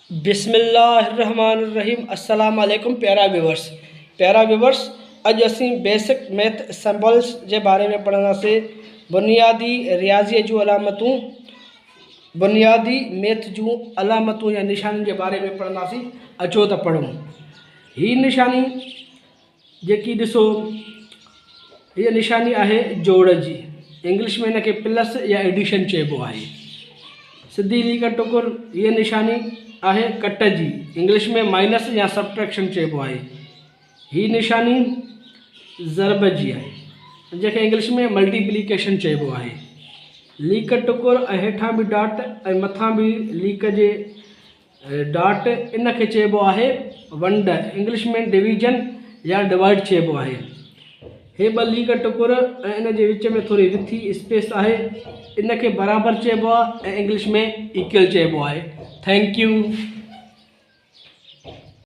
बिस्मिल्लाहिर्रहमानिर्रहीम। अस्सलाम वालेकुम प्यारा व्यूवर्स अज असी बेसिक मैथ सिंबल्स के बारे में पढ़ंदासीं। बुनियादी रियाज़ी जूं अलामतूं, बुनियादी मैथ जूं अलामतूं या निशानी के बारे में पढ़ंदासीं। अचो त पढ़ूं। ही निशानी जेकी ॾिसो, ये निशानी आहे जोड़ जी। इंग्लिश में इनके प्लस या एडिशन चइबो आहे। सिधी लीक टुकुर ये निशानी आहे कट जी। इंग्लिश में माइनस या सब्ट्रैक्शन चइबो आहे। ही निशानी ज़रब जी आहे, जैसे इंग्लिश में मल्टीप्लिकेशन चइबो आहे। लीक टुकुर हेठां भी डॉट ऐं मथां भी लीक जे डॉट, इनके चइबो आहे वंड। इंग्लिश में डिवीजन या डिवाइड चइबो आहे। हे ॿ लीक टुकुर ऐं इन जे विच में थोड़ी विथी स्पेस आहे, इनके बराबर चइबो आहे ऐं इंग्लिश में इक्वल चइबो आहे। Thank U.